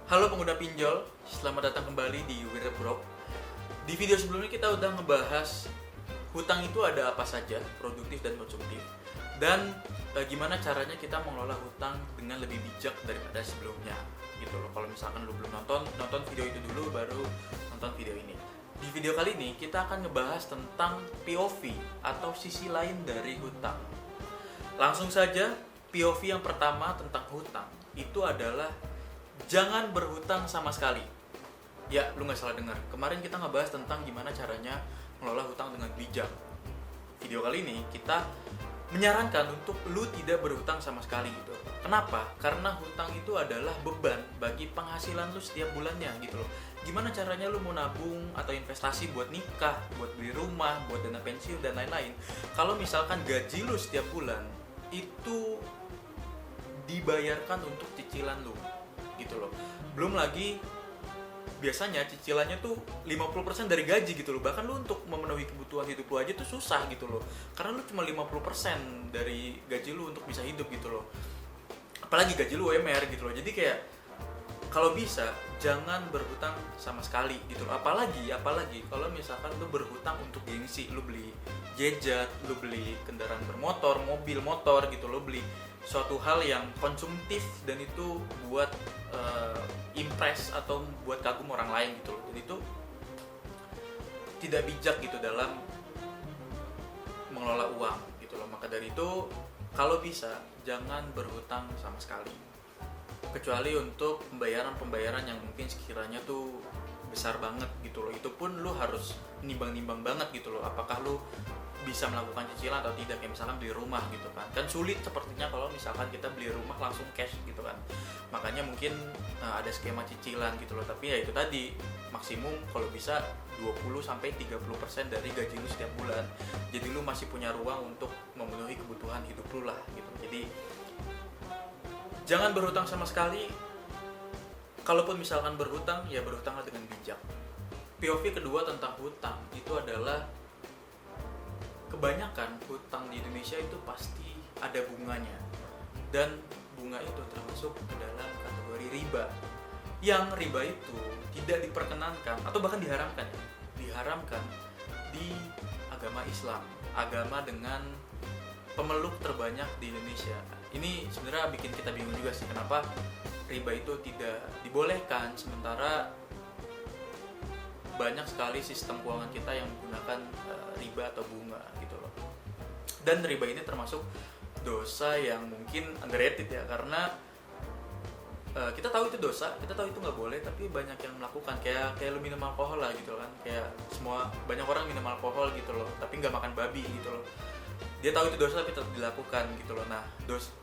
Halo pengguna pinjol, selamat datang kembali di Wirabro. Di video sebelumnya kita udah ngebahas hutang itu ada apa saja, produktif dan konsumtif, dan gimana caranya kita mengelola hutang dengan lebih bijak daripada sebelumnya, gitu loh. Kalau misalkan lu belum nonton video itu dulu, baru nonton video ini. Di video kali ini kita akan ngebahas tentang POV atau sisi lain dari hutang. Langsung saja, POV yang pertama tentang hutang itu adalah jangan berhutang sama sekali. Ya, lu nggak salah dengar. Kemarin kita ngebahas tentang gimana caranya mengelola hutang dengan bijak. Video kali ini kita menyarankan untuk lu tidak berhutang sama sekali gitu. Kenapa? Karena hutang itu adalah beban bagi penghasilan lu setiap bulannya gitu loh. Gimana caranya lu mau nabung atau investasi buat nikah, buat beli rumah, buat dana pensiun dan lain-lain. Kalau misalkan gaji lu setiap bulan itu dibayarkan untuk cicilan lu gitu loh. Belum lagi biasanya cicilannya tuh 50% dari gaji gitu loh. Bahkan lu untuk memenuhi kebutuhan hidup lu aja tuh susah gitu loh. Karena lu cuma 50% dari gaji lu untuk bisa hidup gitu loh. Apalagi gaji lu UMR gitu loh. Jadi kayak kalau bisa jangan berhutang sama sekali gitu loh. Apalagi kalau misalkan lu berhutang untuk gengsi, lu beli gadget, lu beli kendaraan bermotor, mobil motor gitu, lu beli suatu hal yang konsumtif dan itu buat impress atau buat kagum orang lain gitu loh. Dan itu tidak bijak gitu dalam mengelola uang gitu loh. Maka dari itu kalau bisa jangan berhutang sama sekali. Kecuali untuk pembayaran yang mungkin sekiranya tuh besar banget gitu loh. Itu pun lu harus nimbang-nimbang banget gitu loh. Apakah lu bisa melakukan cicilan atau tidak, kayak misalkan beli rumah gitu kan sulit sepertinya kalau misalkan kita beli rumah langsung cash gitu kan. Makanya mungkin ada skema cicilan gitu loh. Tapi ya itu tadi, maksimum kalau bisa 20-30% dari gaji lu setiap bulan. Jadi lu masih punya ruang untuk memenuhi kebutuhan hidup lu lah gitu. Jadi jangan berhutang sama sekali. Kalaupun misalkan berhutang, ya berhutanglah dengan bijak. POV kedua tentang hutang itu adalah kebanyakan hutang di Indonesia itu pasti ada bunganya, dan bunga itu termasuk ke dalam kategori riba. Yang riba itu tidak diperkenankan atau bahkan diharamkan di agama Islam, agama dengan pemeluk terbanyak di Indonesia. Ini sebenarnya bikin kita bingung juga sih, kenapa riba itu tidak dibolehkan sementara banyak sekali sistem keuangan kita yang menggunakan riba atau bunga gitu loh. Dan riba ini termasuk dosa yang mungkin underrated ya, karena kita tahu itu dosa, kita tahu itu nggak boleh, tapi banyak yang melakukan. Kayak lu minum alkohol lah gitu kan, kayak banyak orang minum alkohol gitu loh, tapi nggak makan babi gitu loh. Dia tahu itu dosa tapi tetap dilakukan gitu loh. Nah,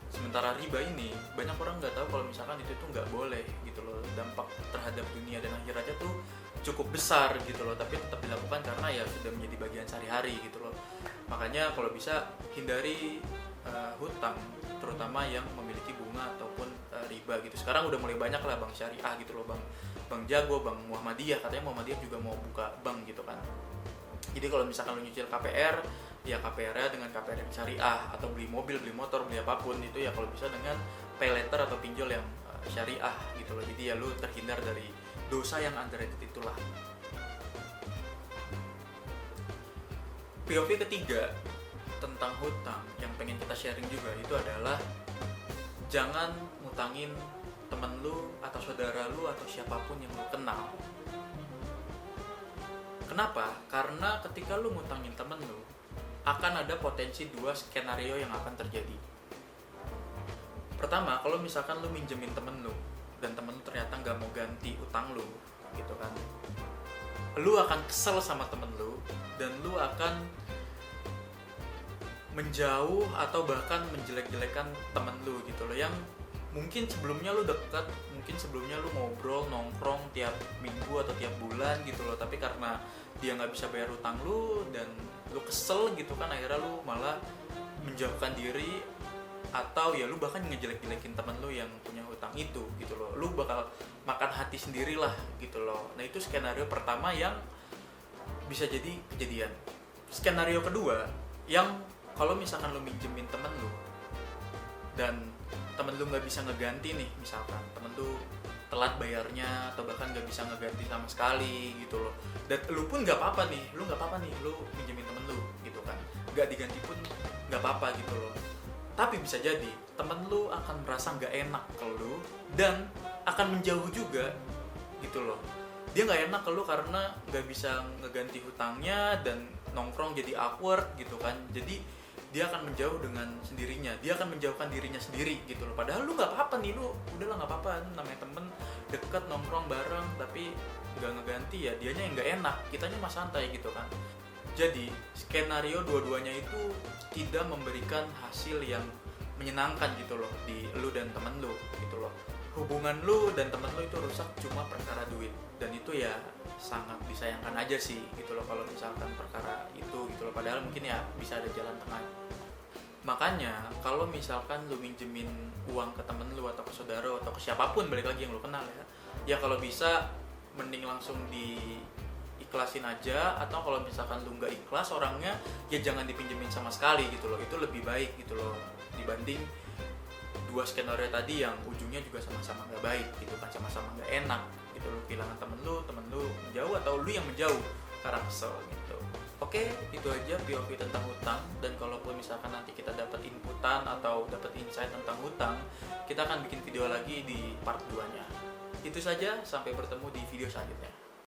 sementara riba ini banyak orang nggak tahu kalau misalkan itu tuh nggak boleh gitu loh. Dampak terhadap dunia dan akhiratnya tuh cukup besar gitu loh, tapi tetap dilakukan karena ya sudah menjadi bagian sehari-hari gitu loh. Makanya kalau bisa hindari hutang, terutama yang memiliki bunga ataupun riba gitu. Sekarang udah mulai banyak lah bank syariah gitu loh, bank Jago, bank Muhammadiyah, katanya Muhammadiyah juga mau buka bank gitu kan. Jadi kalau misalkan lu nyicil KPR, ya KPR-nya dengan KPR yang syariah, atau beli mobil, beli motor, beli apapun itu ya kalau bisa dengan pay letter atau pinjol yang syariah gitu loh. Jadi ya lu terhindar dari dosa yang underrated itulah. POV ketiga tentang hutang yang pengen kita sharing juga itu adalah jangan ngutangin temen lu atau saudara lu atau siapapun yang lu kenal. Kenapa? Karena ketika lu ngutangin temen lu, akan ada potensi dua skenario yang akan terjadi. Pertama, kalau misalkan lu minjemin temen lu dan temen lu ternyata nggak mau ganti utang lu gitu kan, lu akan kesel sama temen lu dan lu akan menjauh atau bahkan menjelek-jelekan temen lu gitu loh, yang mungkin sebelumnya lu dekat, mungkin sebelumnya lu ngobrol nongkrong tiap minggu atau tiap bulan gitu loh, tapi karena dia nggak bisa bayar utang lu dan lu kesel gitu kan, akhirnya lu malah menjauhkan diri, atau ya lu bahkan ngejelek-jelekin temen lu yang punya hutang itu gitu loh. Lu bakal makan hati sendirilah gitu loh. Nah, itu skenario pertama yang bisa jadi kejadian. Skenario kedua, yang kalau misalkan lu minjemin temen lu dan temen lu nggak bisa ngeganti nih, misalkan temen lu telat bayarnya atau bahkan nggak bisa ngeganti sama sekali gitu loh, dan lu pun nggak apa-apa nih, lu minjemin temen lu gitu kan, nggak diganti pun nggak apa-apa gitu loh. Tapi bisa jadi temen lu akan merasa nggak enak ke lu dan akan menjauh juga gitu loh. Dia nggak enak ke lu karena nggak bisa ngeganti hutangnya dan nongkrong jadi awkward gitu kan. Jadi dia akan menjauh dengan sendirinya, dia akan menjauhkan dirinya sendiri gitu loh. Padahal lu nggak apa-apa nih, lu udahlah nggak apa-apa, namanya temen deket nongkrong bareng, tapi nggak ngeganti ya dianya yang nggak enak, kitanya mah santai gitu kan. Jadi skenario dua-duanya itu tidak memberikan hasil yang menyenangkan gitu loh di lu dan temen lu gitu loh. Hubungan lu dan temen lu itu rusak cuma perkara duit, dan itu ya sangat disayangkan aja sih gitu loh kalau misalkan perkara itu gitu loh. Padahal mungkin ya bisa ada jalan tengah. Makanya kalau misalkan lu minjemin uang ke temen lu atau ke saudara atau ke siapapun, balik lagi yang lu kenal ya kalau bisa mending langsung diikhlasin aja, atau kalau misalkan lu nggak ikhlas orangnya ya jangan dipinjemin sama sekali gitu loh. Itu lebih baik gitu loh dibanding dua skenario tadi yang ujungnya juga sama-sama nggak baik gitu kan, sama-sama nggak enak gitu. Lu kehilangan temen lu menjauh atau lu yang menjauh karena kesel gitu. Oke, itu aja POV tentang hutang. Dan kalaupun misalkan nanti kita dapat inputan atau dapat insight tentang hutang, kita akan bikin video lagi di part 2 nya. Itu saja, sampai bertemu di video selanjutnya.